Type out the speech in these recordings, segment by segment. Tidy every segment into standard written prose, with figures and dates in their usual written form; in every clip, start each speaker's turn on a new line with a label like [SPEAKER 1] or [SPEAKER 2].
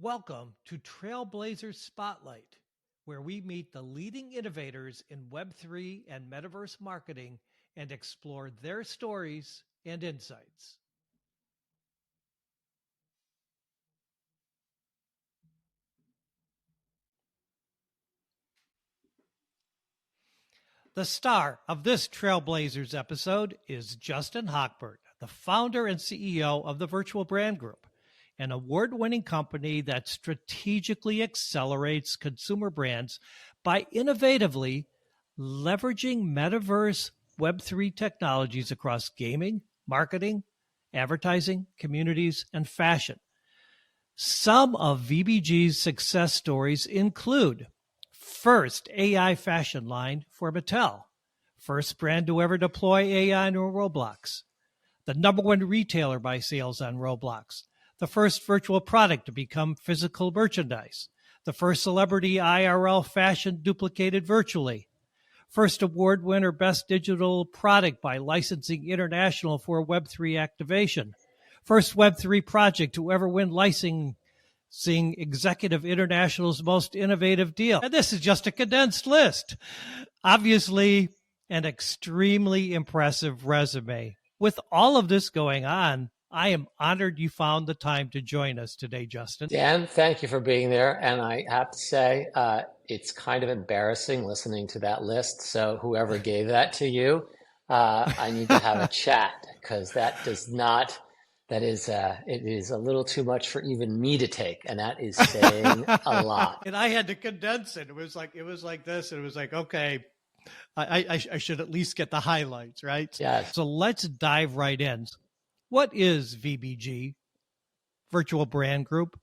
[SPEAKER 1] Welcome to Trailblazers Spotlight, where we meet the leading innovators in Web3 and Metaverse Marketing and explore their stories and insights. The star of this Trailblazers episode is Justin Hochberg, the founder and CEO of the Virtual Brand Group, an award-winning company that strategically accelerates consumer brands by innovatively leveraging metaverse Web3 technologies across gaming, marketing, advertising, communities, and fashion. Some of VBG's success stories include first AI fashion line for Mattel, first brand to ever deploy AI on Roblox, the number one retailer by sales on Roblox, the first virtual product to become physical merchandise, the first celebrity IRL fashion duplicated virtually, first award winner best digital product by Licensing International for Web3 activation, first Web3 project to ever win licensing Executive International's most innovative deal. And this is just a condensed list. Obviously, an extremely impressive resume. With all of this going on, I am honored you found the time to join us today, Justin.
[SPEAKER 2] Dan, thank you for being there. And I have to say, it's kind of embarrassing listening to that list. So whoever gave that to you, I need to have a chat because it is a little too much for even me to take. And that is saying a lot.
[SPEAKER 1] And I had to condense it. It was like this. And it was like, okay, I should at least get the highlights, right?
[SPEAKER 2] Yes.
[SPEAKER 1] So let's dive right in. What is VBG, Virtual Brand Group,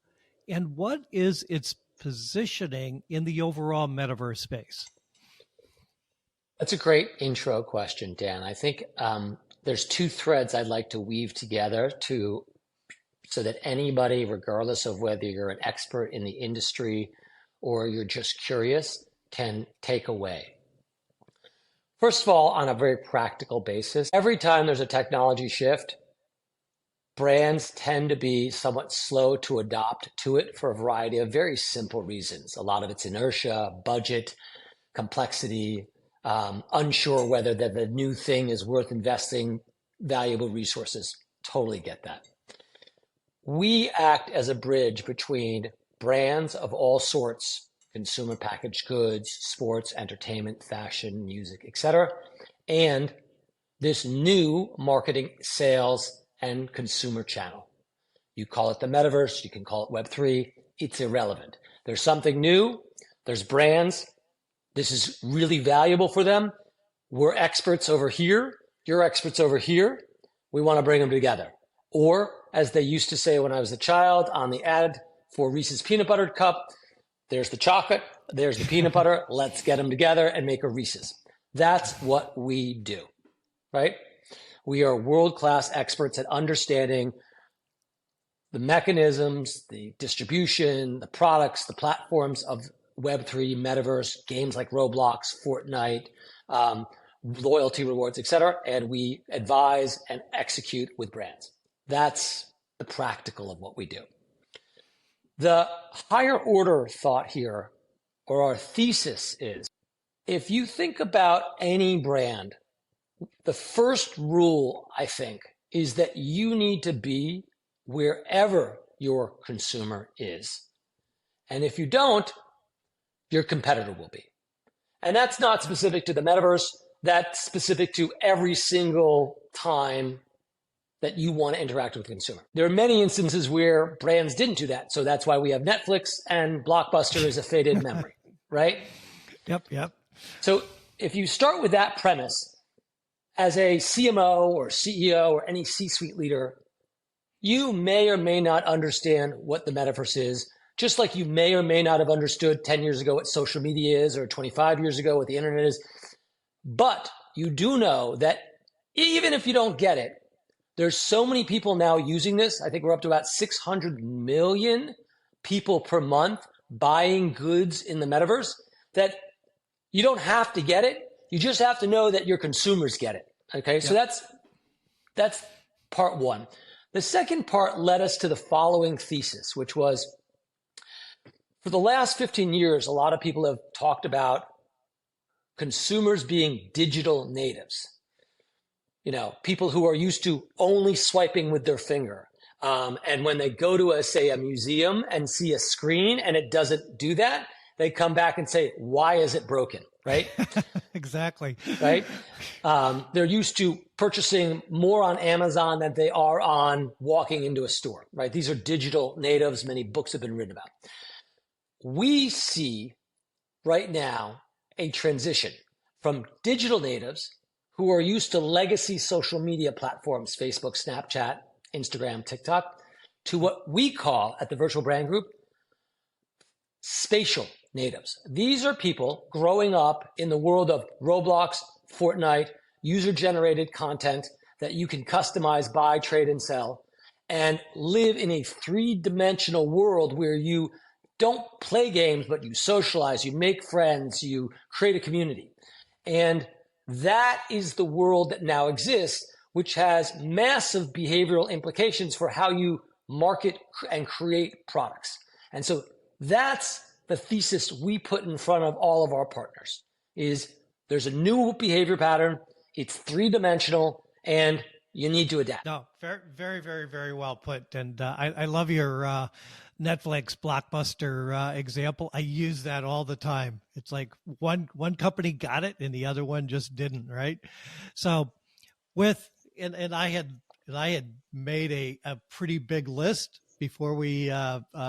[SPEAKER 1] and what is its positioning in the overall metaverse space?
[SPEAKER 2] That's a great intro question, Dan. I think there's two threads I'd like to weave together so that anybody, regardless of whether you're an expert in the industry or you're just curious, can take away. First of all, on a very practical basis, every time there's a technology shift, brands tend to be somewhat slow to adopt to it for a variety of very simple reasons. A lot of it's inertia, budget, complexity, unsure whether the new thing is worth investing valuable resources. Totally get that. We act as a bridge between brands of all sorts, consumer packaged goods, sports, entertainment, fashion, music, etc., and this new marketing, sales, and consumer channel. You call it the metaverse, you can call it Web3, it's irrelevant. There's something new, there's brands, this is really valuable for them. We're experts over here, you're experts over here, we want to bring them together. Or, as they used to say when I was a child on the ad for Reese's Peanut Butter Cup, there's the chocolate, there's the peanut butter, let's get them together and make a Reese's. That's what we do, right? We are world-class experts at understanding the mechanisms, the distribution, the products, the platforms of Web3, metaverse, games like Roblox, Fortnite, loyalty rewards, etc. And we advise and execute with brands. That's the practical of what we do. The higher order thought here, or our thesis is, if you think about any brand, the first rule, I think, is that you need to be wherever your consumer is. And if you don't, your competitor will be. And that's not specific to the metaverse. That's specific to every single time that you want to interact with the consumer. There are many instances where brands didn't do that. So that's why we have Netflix and Blockbuster is a faded memory, right?
[SPEAKER 1] Yep.
[SPEAKER 2] So if you start with that premise, as a CMO or CEO or any C-suite leader, you may or may not understand what the metaverse is, just like you may or may not have understood 10 years ago what social media is or 25 years ago what the internet is. But you do know that even if you don't get it, there's so many people now using this. I think we're up to about 600 million people per month buying goods in the metaverse that you don't have to get it. You just have to know that your consumers get it. Okay, yep. So that's part one. The second part led us to the following thesis, which was For the last 15 years, a lot of people have talked about consumers being digital natives. You know, people who are used to only swiping with their finger. And when they go to say a museum and see a screen and it doesn't do that, they come back and say, why is it broken? Right?
[SPEAKER 1] Exactly.
[SPEAKER 2] Right? They're used to purchasing more on Amazon than they are on walking into a store, right? These are digital natives. Many books have been written about. We see right now a transition from digital natives who are used to legacy social media platforms, Facebook, Snapchat, Instagram, TikTok, to what we call at the Virtual Brand Group, spatial natives. These are people growing up in the world of Roblox, Fortnite, user-generated content that you can customize, buy, trade, and sell, and live in a three-dimensional world where you don't play games, but you socialize, you make friends, you create a community. And that is the world that now exists, which has massive behavioral implications for how you market and create products. And so that's the thesis we put in front of all of our partners is there's a new behavior pattern. It's three-dimensional and you need to adapt.
[SPEAKER 1] No, very, very, very, very well put. And I love your Netflix blockbuster example. I use that all the time. It's like one company got it and the other one just didn't, right? So and I had made a pretty big list before we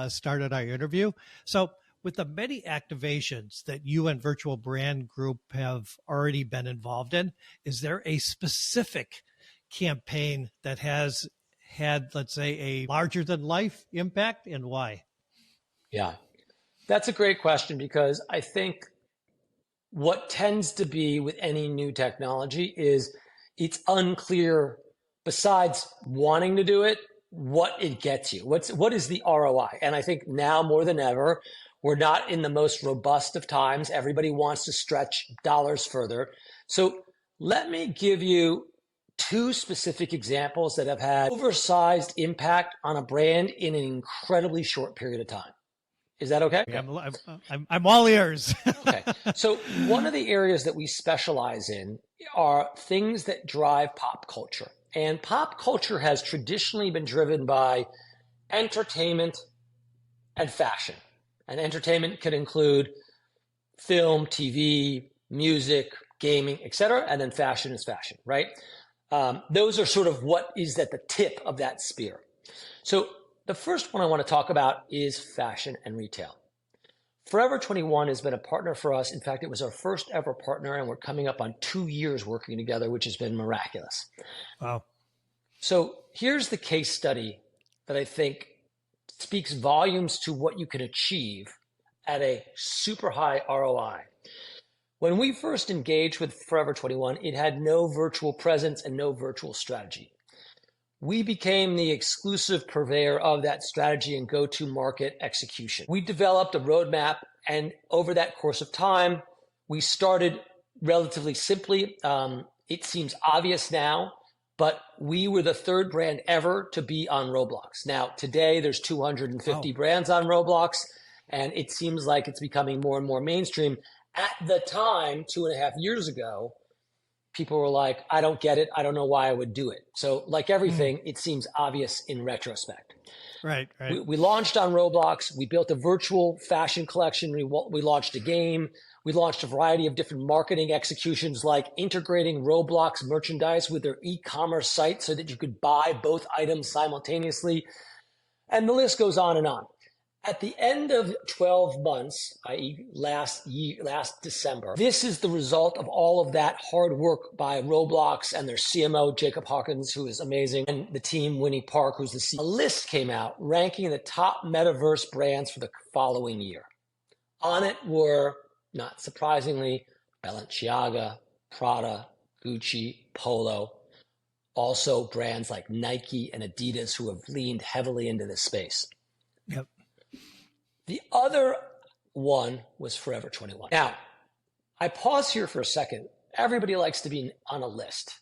[SPEAKER 1] started our interview. So with the many activations that you and Virtual Brand Group have already been involved in, is there a specific campaign that has had, let's say, a larger than life impact, and why?
[SPEAKER 2] Yeah, that's a great question, because I think what tends to be with any new technology is it's unclear, besides wanting to do it, what it gets you. What is the ROI? And I think now more than ever, we're not in the most robust of times. Everybody wants to stretch dollars further. So let me give you two specific examples that have had oversized impact on a brand in an incredibly short period of time. Is that okay?
[SPEAKER 1] I'm all ears.
[SPEAKER 2] Okay. So one of the areas that we specialize in are things that drive pop culture. And pop culture has traditionally been driven by entertainment and fashion. And entertainment can include film, TV, music, gaming, etc. And then fashion is fashion, right? Those are sort of what is at the tip of that spear. So the first one I want to talk about is fashion and retail. Forever 21 has been a partner for us. In fact, it was our first ever partner, and we're coming up on 2 years working together, which has been miraculous.
[SPEAKER 1] Wow.
[SPEAKER 2] So here's the case study that I think speaks volumes to what you can achieve at a super high ROI. When we first engaged with Forever 21, it had no virtual presence and no virtual strategy. We became the exclusive purveyor of that strategy and go-to-market execution. We developed a roadmap, and over that course of time, we started relatively simply. It seems obvious now, but we were the third brand ever to be on Roblox. Now, today, there's 250 brands on Roblox, and it seems like it's becoming more and more mainstream. At the time, 2.5 years ago, people were like, I don't get it. I don't know why I would do it. So like everything, it seems obvious in retrospect.
[SPEAKER 1] Right.
[SPEAKER 2] We launched on Roblox. We built a virtual fashion collection. We launched a game. We launched a variety of different marketing executions, like integrating Roblox merchandise with their e-commerce site so that you could buy both items simultaneously. And the list goes on and on. At the end of 12 months, i.e. last December, this is the result of all of that hard work by Roblox and their CMO, Jacob Hawkins, who is amazing, and the team, Winnie Park, who's the CEO. A list came out ranking the top metaverse brands for the following year. On it were, not surprisingly, Balenciaga, Prada, Gucci, Polo, also brands like Nike and Adidas, who have leaned heavily into this space.
[SPEAKER 1] Yep.
[SPEAKER 2] The other one was Forever 21. Now, I pause here for a second. Everybody likes to be on a list.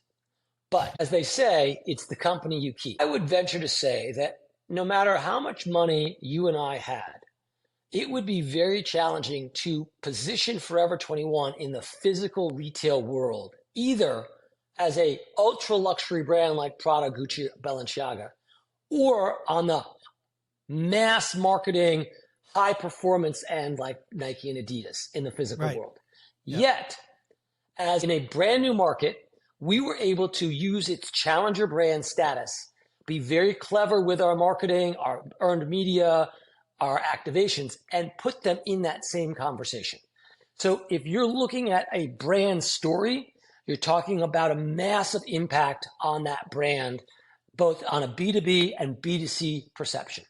[SPEAKER 2] But as they say, it's the company you keep. I would venture to say that no matter how much money you and I had, it would be very challenging to position Forever 21 in the physical retail world, either as a ultra luxury brand like Prada, Gucci, Balenciaga, or on the mass marketing, high performance end like Nike and Adidas in the physical world. Yep. Yet, as in a brand new market, we were able to use its challenger brand status, be very clever with our marketing, our earned media, our activations, and put them in that same conversation. So if you're looking at a brand story, you're talking about a massive impact on that brand, both on a B2B and B2C perception.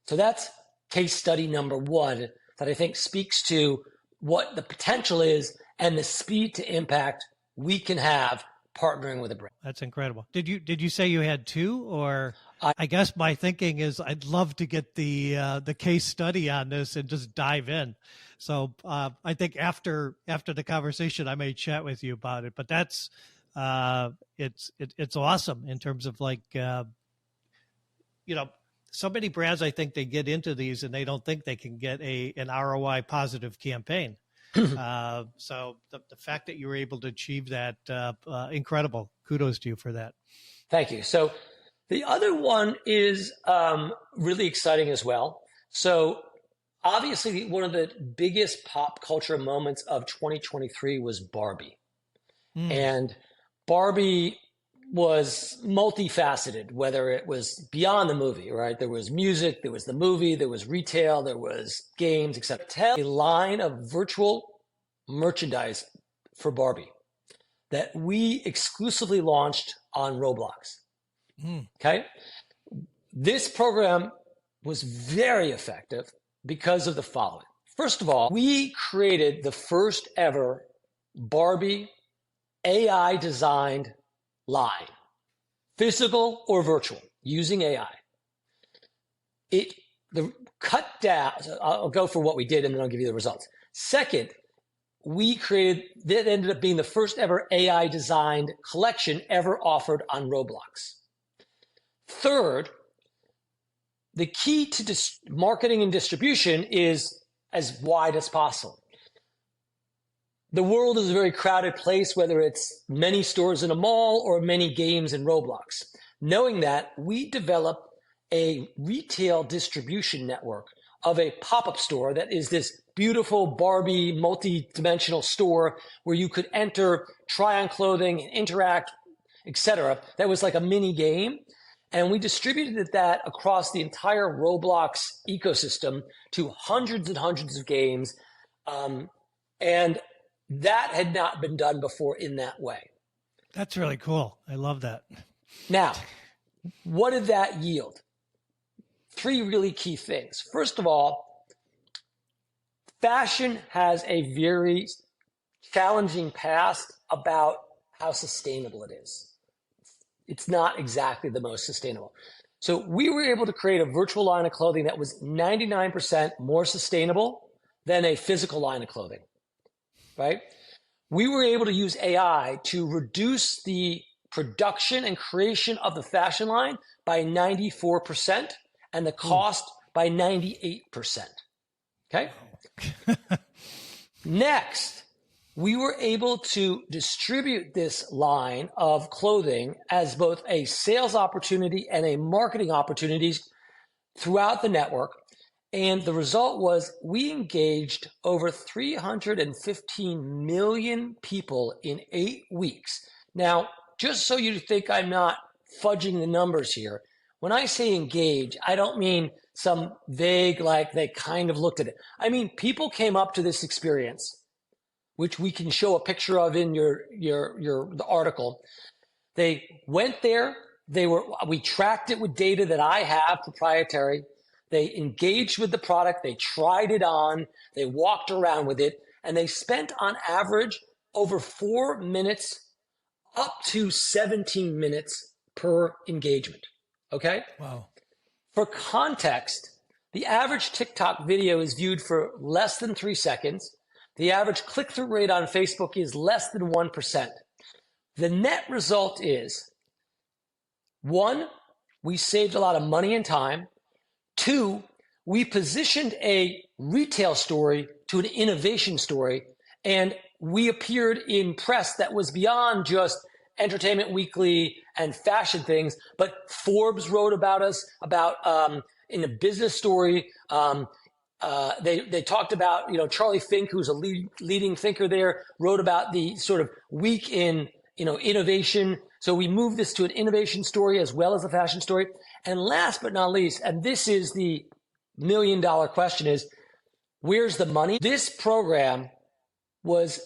[SPEAKER 2] So that's case study number one that I think speaks to what the potential is and the speed to impact we can have partnering with a brand.
[SPEAKER 1] That's incredible. Did you say you had two, or I guess my thinking is I'd love to get the case study on this and just dive in. So I think after the conversation, I may chat with you about it. But that's it's awesome in terms of like so many brands. I think they get into these and they don't think they can get an ROI positive campaign. So the fact that you were able to achieve that, incredible. Kudos to you for that.
[SPEAKER 2] Thank you. So the other one is really exciting as well. So obviously one of the biggest pop culture moments of 2023 was Barbie. And Barbie was multifaceted, whether it was beyond the movie, right? There was music, there was the movie, there was retail, there was games, etc. Tell a line of virtual merchandise for Barbie that we exclusively launched on Roblox. Okay. This program was very effective because of the following. First of all, we created the first ever Barbie AI designed line, physical or virtual, using AI. The cut down, I'll go for what we did and then I'll give you the results. Second, we created, that ended up being the first ever AI designed collection ever offered on Roblox. Third, the key to marketing and distribution is as wide as possible. The world is a very crowded place, whether it's many stores in a mall or many games in Roblox. Knowing that, we developed a retail distribution network of a pop-up store that is this beautiful Barbie multi-dimensional store where you could enter, try on clothing, interact, etc. That was like a mini game. And we distributed that across the entire Roblox ecosystem to hundreds and hundreds of games. And that had not been done before in that way.
[SPEAKER 1] That's really cool. I love that.
[SPEAKER 2] Now, what did that yield? Three really key things. First of all, fashion has a very challenging past about how sustainable it is. It's not exactly the most sustainable. So we were able to create a virtual line of clothing that was 99% more sustainable than a physical line of clothing, right? We were able to use AI to reduce the production and creation of the fashion line by 94% and the cost by 98%. Okay? Next, we were able to distribute this line of clothing as both a sales opportunity and a marketing opportunity throughout the network. And the result was we engaged over 315 million people in 8 weeks. Now, just so you think I'm not fudging the numbers here, when I say engage, I don't mean some vague, like they kind of looked at it. I mean, people came up to this experience, which we can show a picture of in the article. They went there. We tracked it with data that I have proprietary. They engaged with the product. They tried it on. They walked around with it, and they spent on average over 4 minutes up to 17 minutes per engagement. Okay?
[SPEAKER 1] Wow.
[SPEAKER 2] For context, the average TikTok video is viewed for less than 3 seconds. The average click-through rate on Facebook is less than 1%. The net result is, 1, we saved a lot of money and time. 2, we positioned a retail story to an innovation story, and we appeared in press that was beyond just Entertainment Weekly and fashion things, but Forbes wrote about us, in a business story. They talked about, Charlie Fink, who's a leading thinker there, wrote about the sort of week in, innovation. So we moved this to an innovation story as well as a fashion story. And last but not least, and this is the $1 million question, is where's the money? This program was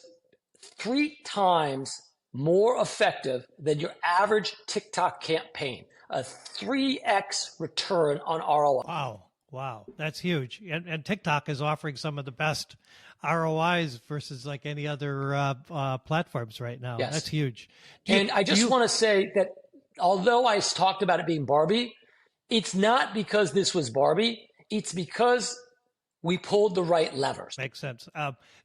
[SPEAKER 2] 3 times more effective than your average TikTok campaign, a 3x return on ROI.
[SPEAKER 1] Wow. That's huge. And TikTok is offering some of the best ROIs versus like any other platforms right now.
[SPEAKER 2] Yes.
[SPEAKER 1] That's huge.
[SPEAKER 2] I just want to say that although I talked about it being Barbie, it's not because this was Barbie. It's because we pulled the right levers.
[SPEAKER 1] Makes sense.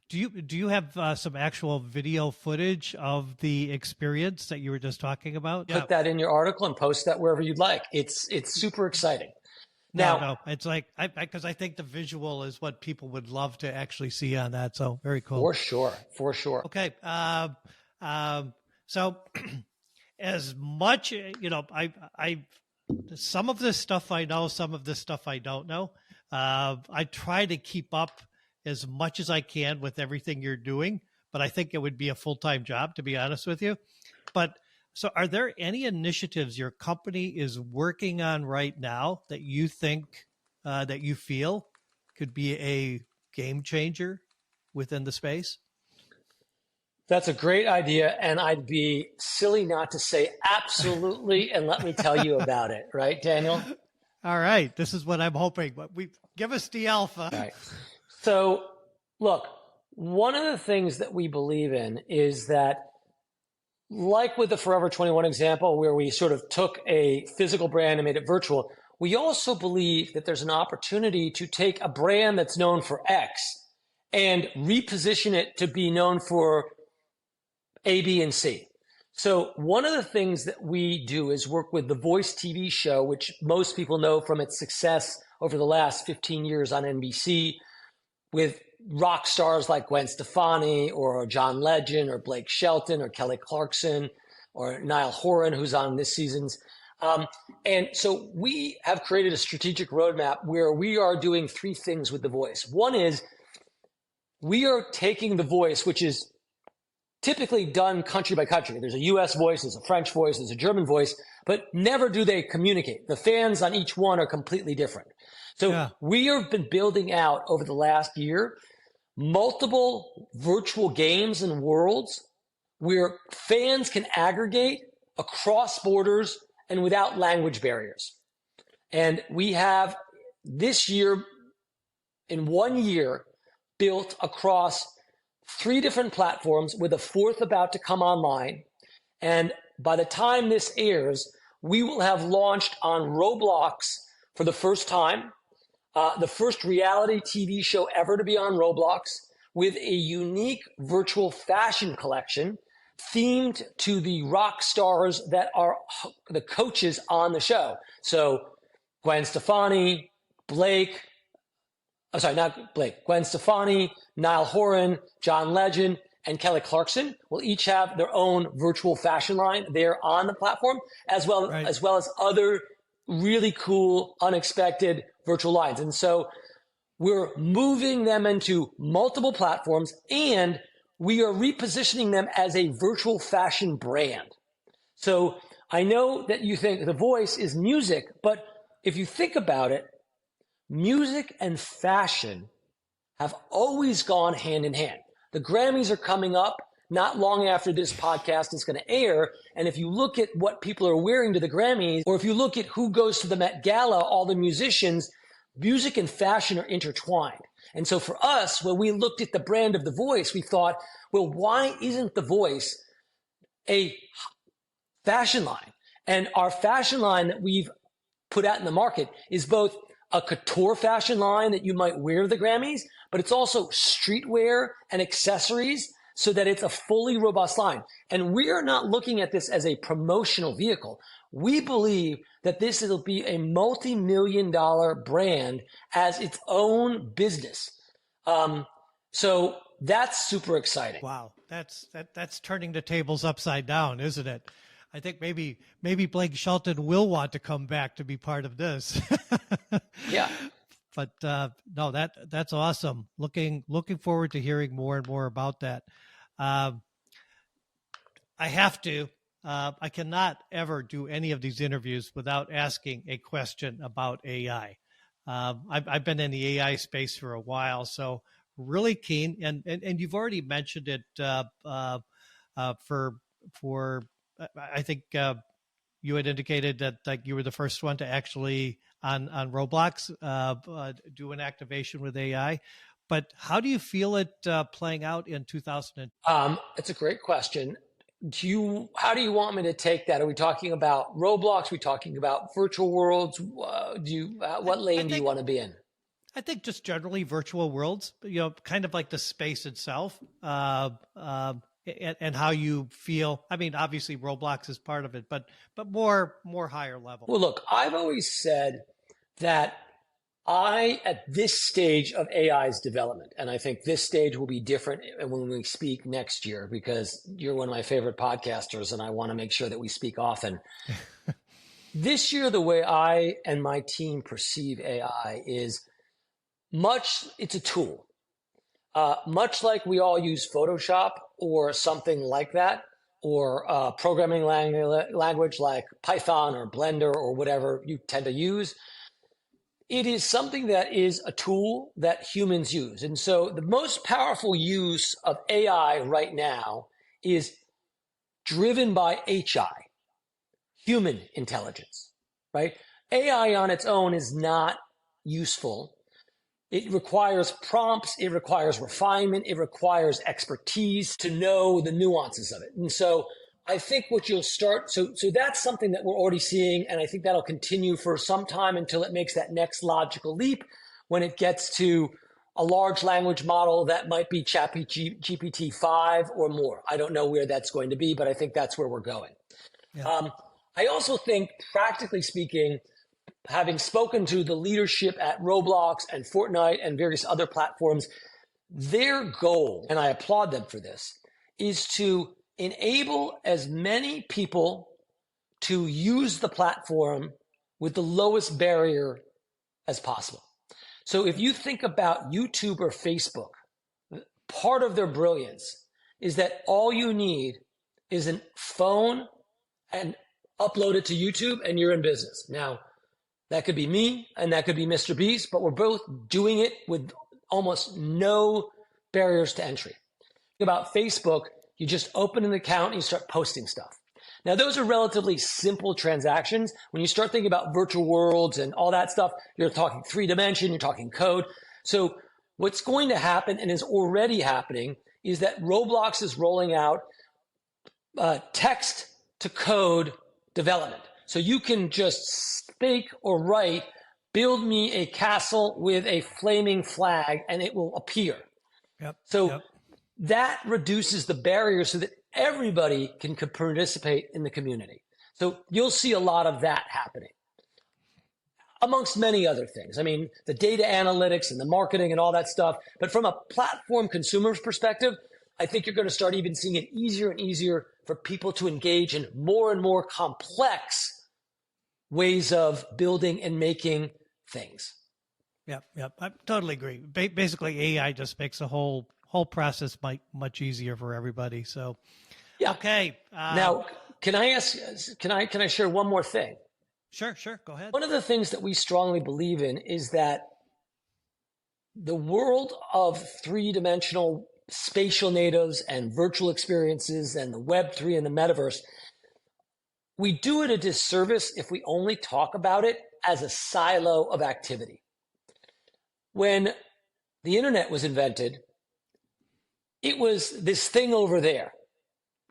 [SPEAKER 1] Do you have some actual video footage of the experience that you were just talking about?
[SPEAKER 2] Put that in your article and post that wherever you'd like. It's super exciting. Now,
[SPEAKER 1] no, it's like because I think the visual is what people would love to actually see on that. So very cool.
[SPEAKER 2] For sure.
[SPEAKER 1] Okay. So as much, I some of this stuff I know, some of this stuff I don't know. I try to keep up as much as I can with everything you're doing, but I think it would be a full-time job, to be honest with you. But so are there any initiatives your company is working on right now that you think, that you feel could be a game changer within the space?
[SPEAKER 2] That's a great idea. And I'd be silly not to say absolutely. And let me tell you about it. Right, Daniel?
[SPEAKER 1] All right. This is what I'm hoping, but give us the alpha.
[SPEAKER 2] All right. So look, one of the things that we believe in is that, like with the Forever 21 example, where we sort of took a physical brand and made it virtual, we also believe that there's an opportunity to take a brand that's known for X and reposition it to be known for A, B, and C. So one of the things that we do is work with The Voice TV show, which most people know from its success over the last 15 years on NBC, with rock stars like Gwen Stefani or John Legend or Blake Shelton or Kelly Clarkson or Niall Horan, who's on this season's. And so we have created a strategic roadmap where we are doing 3 things with The Voice. One is we are taking The Voice, which is typically done country by country. There's a US voice, there's a French voice, there's a German voice, but never do they communicate. The fans on each one are completely different. So we have been building out over the last year multiple virtual games and worlds where fans can aggregate across borders and without language barriers. And we have this year, in 1 year, built across 3 different platforms with a 4th about to come online. And by the time this airs, we will have launched on Roblox for the first time. The first reality TV show ever to be on Roblox, with a unique virtual fashion collection themed to the rock stars that are the coaches on the show. So Gwen Stefani, Gwen Stefani, Niall Horan, John Legend, and Kelly Clarkson will each have their own virtual fashion line there on the platform, as well as other really cool, unexpected virtual lines. And so we're moving them into multiple platforms, and we are repositioning them as a virtual fashion brand. So I know that you think The Voice is music, but if you think about it, music and fashion have always gone hand in hand. The Grammys are coming up not long after this podcast is going to air. And if you look at what people are wearing to the Grammys, or if you look at who goes to the Met Gala, all the musicians, music and fashion are intertwined. And so for us, when we looked at the brand of The Voice, we thought, well, why isn't The Voice a fashion line? And our fashion line that we've put out in the market is both a couture fashion line that you might wear to the Grammys, but it's also streetwear and accessories, so that it's a fully robust line. And we are not looking at this as a promotional vehicle. We believe that this will be a multi-million-dollar brand as its own business. So that's super exciting.
[SPEAKER 1] Wow, that's turning the tables upside down, isn't it? I think maybe Blake Shelton will want to come back to be part of this.
[SPEAKER 2] Yeah.
[SPEAKER 1] But no, that's awesome. Looking forward to hearing more and more about that. I have to. I cannot ever do any of these interviews without asking a question about AI. I've been in the AI space for a while, so really keen. And you've already mentioned it for I think you had indicated that like you were the first one to actually on Roblox do an activation with AI. But how do you feel it playing out in 2000?
[SPEAKER 2] It's a great question. How do you want me to take that? Are we talking about Roblox? Are we talking about virtual worlds? What lane do you want to be in?
[SPEAKER 1] I think just generally virtual worlds, kind of like the space itself, and how you feel. I mean, obviously Roblox is part of it, but more higher level.
[SPEAKER 2] Well, look, I've always said that at this stage of AI's development, and I think this stage will be different when we speak next year, because you're one of my favorite podcasters and I want to make sure that we speak often. This year, the way I and my team perceive AI is it's a tool. Much like we all use Photoshop or something like that, or programming language like Python or Blender or whatever you tend to use, it is something that is a tool that humans use. And so the most powerful use of AI right now is driven by HI, human intelligence, right? AI on its own is not useful. It requires prompts, it requires refinement, it requires expertise to know the nuances of it. And so I think what you'll start, so that's something that we're already seeing, and I think that'll continue for some time until it makes that next logical leap when it gets to a large language model that might be GPT-5 or more. I don't know where that's going to be, but I think that's where we're going. Yeah. I also think, practically speaking, having spoken to the leadership at Roblox and Fortnite and various other platforms, their goal, and I applaud them for this, is to enable as many people to use the platform with the lowest barrier as possible. So if you think about YouTube or Facebook, part of their brilliance is that all you need is a phone and upload it to YouTube and you're in business. Now, that could be me and that could be Mr. Beast, but we're both doing it with almost no barriers to entry. About Facebook, you just open an account and you start posting stuff. Now, those are relatively simple transactions. When you start thinking about virtual worlds and all that stuff, you're talking 3D, you're talking code. So what's going to happen, and is already happening, is that Roblox is rolling out text to code development. So you can just speak or write, build me a castle with a flaming flag, and it will appear. That reduces the barrier so that everybody can participate in the community. So you'll see a lot of that happening, amongst many other things. I mean, the data analytics and the marketing and all that stuff. But from a platform consumer's perspective, I think you're going to start even seeing it easier and easier for people to engage in more and more complex ways of building and making things.
[SPEAKER 1] Yeah, I totally agree. Basically, AI just makes the whole process much easier for everybody. So, yeah. Okay.
[SPEAKER 2] Now, can I share one more thing?
[SPEAKER 1] Sure. Go ahead.
[SPEAKER 2] One of the things that we strongly believe in is that the world of three-dimensional spatial natives and virtual experiences and the Web3 and the Metaverse, we do it a disservice if we only talk about it as a silo of activity. When the internet was invented, it was this thing over there.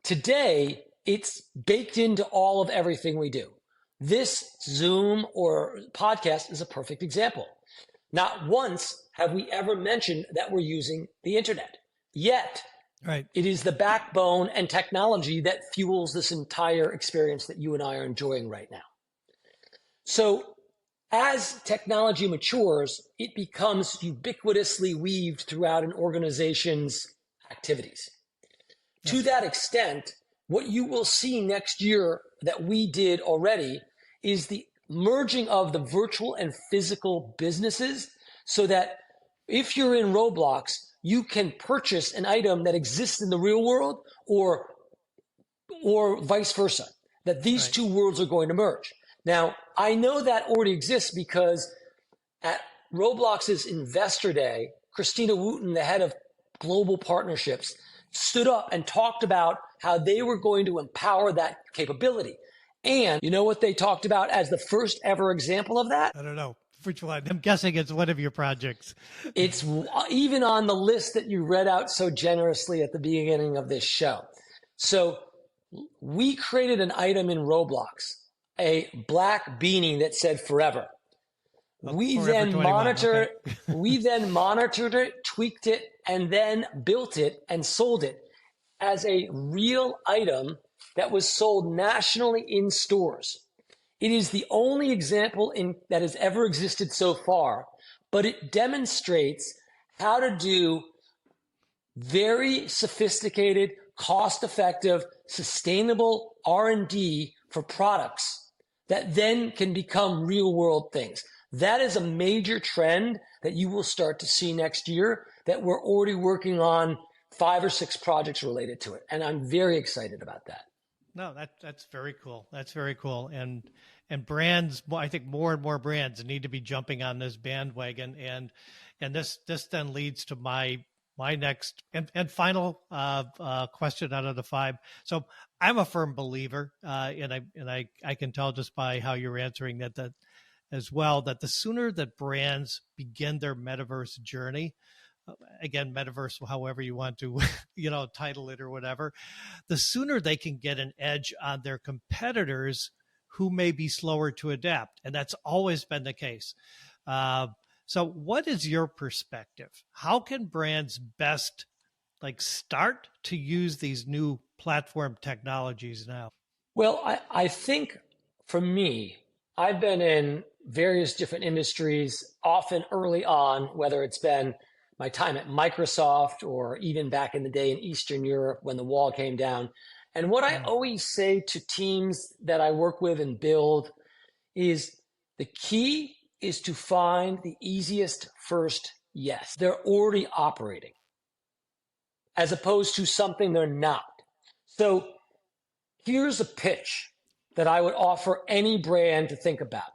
[SPEAKER 2] Today, it's baked into all of everything we do. This Zoom or podcast is a perfect example. Not once have we ever mentioned that we're using the internet. Yet,
[SPEAKER 1] Right.
[SPEAKER 2] It is the backbone and technology that fuels this entire experience that you and I are enjoying right now. So as technology matures, it becomes ubiquitously weaved throughout an organization's activities.
[SPEAKER 1] Yep.
[SPEAKER 2] To that extent, what you will see next year that we did already is the merging of the virtual and physical businesses so that if you're in Roblox, you can purchase an item that exists in the real world or vice versa, that these
[SPEAKER 1] Right.
[SPEAKER 2] two worlds are going to merge. Now, I know that already exists because at Roblox's Investor Day, Christina Wooten, the head of global partnerships, stood up and talked about how they were going to empower that capability. And you know what they talked about as the first ever example of that?
[SPEAKER 1] I don't know. Which one? I'm guessing it's one of your projects.
[SPEAKER 2] It's even on the list that you read out so generously at the beginning of this show. So we created an item in Roblox, a black beanie that said forever. We then monitored it, tweaked it, and then built it and sold it as a real item that was sold nationally in stores. It is the only example that has ever existed so far, but it demonstrates how to do very sophisticated, cost-effective, sustainable R&D for products that then can become real-world things. That is a major trend that you will start to see next year that we're already working on 5 or 6 projects related to it. And I'm very excited about that.
[SPEAKER 1] No, that's very cool. That's very cool. And brands, I think more and more brands need to be jumping on this bandwagon. And this then leads to my next and final question out of the 5. So I'm a firm believer, and I can tell just by how you're answering that as well, that the sooner that brands begin their metaverse journey, again, metaverse, however you want to, title it or whatever, the sooner they can get an edge on their competitors who may be slower to adapt. And that's always been the case. So what is your perspective? How can brands best start to use these new platform technologies now?
[SPEAKER 2] Well, I think for me, I've been in various different industries, often early on, whether it's been my time at Microsoft or even back in the day in Eastern Europe when the wall came down. And what I always say to teams that I work with and build is the key is to find the easiest first yes. They're already operating as opposed to something they're not. So here's a pitch that I would offer any brand to think about.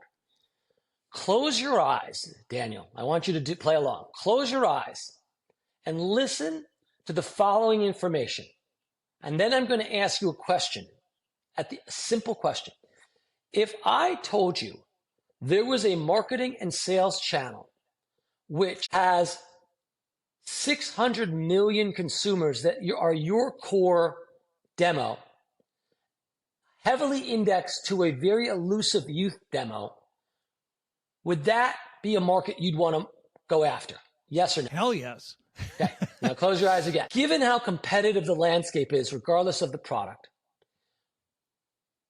[SPEAKER 2] Close your eyes, Daniel. I want you to play along. Close your eyes and listen to the following information. And then I'm going to ask you a question, a simple question. If I told you there was a marketing and sales channel which has 600 million consumers that are your core demo, heavily indexed to a very elusive youth demo, would that be a market you'd want to go after? Yes or no?
[SPEAKER 1] Hell yes.
[SPEAKER 2] Okay, now close your eyes again. Given how competitive the landscape is, regardless of the product,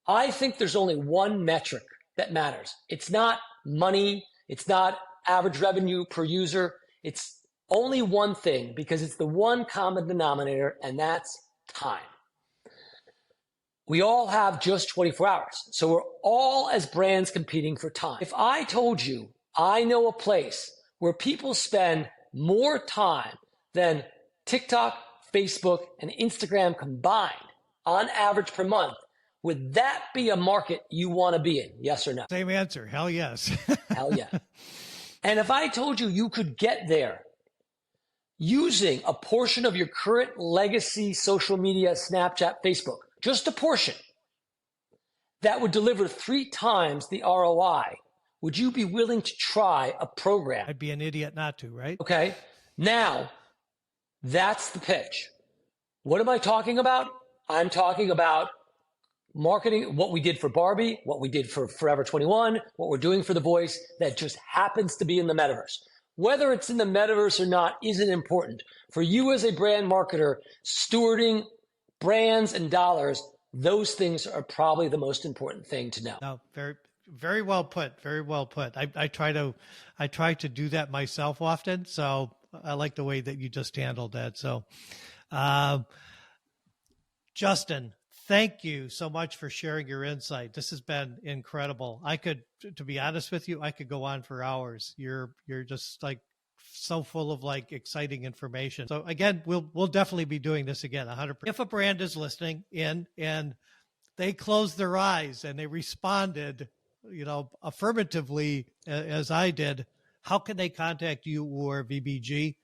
[SPEAKER 2] I think there's only one metric that matters. It's not money. It's not average revenue per user. It's only one thing because it's the one common denominator, and that's time. We all have just 24 hours. So we're all as brands competing for time. If I told you I know a place where people spend more time than TikTok, Facebook, and Instagram combined on average per month, would that be a market you want to be in? Yes or no?
[SPEAKER 1] Same answer. Hell yes.
[SPEAKER 2] Hell yeah. And if I told you you could get there using a portion of your current legacy social media, Snapchat, Facebook, just a portion, that would deliver 3 times the ROI, would you be willing to try a program?
[SPEAKER 1] I'd be an idiot not to, right?
[SPEAKER 2] Okay. Now, that's the pitch. What am I talking about? I'm talking about marketing, what we did for Barbie, what we did for Forever 21, what we're doing for The Voice that just happens to be in the metaverse. whether it's in the metaverse or not isn't important. For you as a brand marketer, stewarding brands and dollars, those things are probably the most important thing to know.
[SPEAKER 1] No, very, very well put. Very well put. I try to do that myself often. So I like the way that you just handled that. So, Justin, thank you so much for sharing your insight. This has been incredible. To be honest with you, I could go on for hours. You're just like so full of like exciting information. So again, we'll definitely be doing this again, 100%. If a brand is listening in and they closed their eyes and they responded, affirmatively as I did, how can they contact you or VBG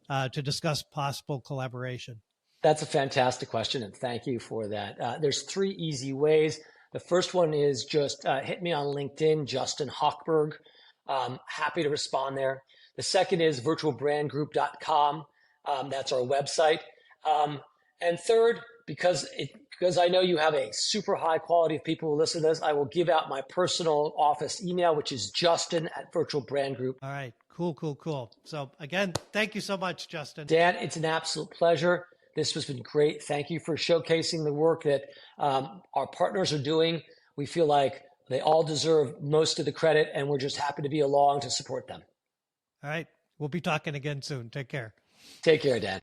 [SPEAKER 1] to discuss possible collaboration?
[SPEAKER 2] That's a fantastic question, and thank you for that. There's 3 easy ways. The first one is just hit me on LinkedIn, Justin Hochberg. Happy to respond there. The second is virtualbrandgroup.com. That's our website. And third, because I know you have a super high quality of people who listen to this, I will give out my personal office email, which is justin@virtualbrandgroup.
[SPEAKER 1] All right. Cool. So again, thank you so much, Justin.
[SPEAKER 2] Dan, it's an absolute pleasure. This has been great. Thank you for showcasing the work that our partners are doing. We feel like they all deserve most of the credit, and we're just happy to be along to support them.
[SPEAKER 1] All right. We'll be talking again soon. Take care.
[SPEAKER 2] Take care, Dan.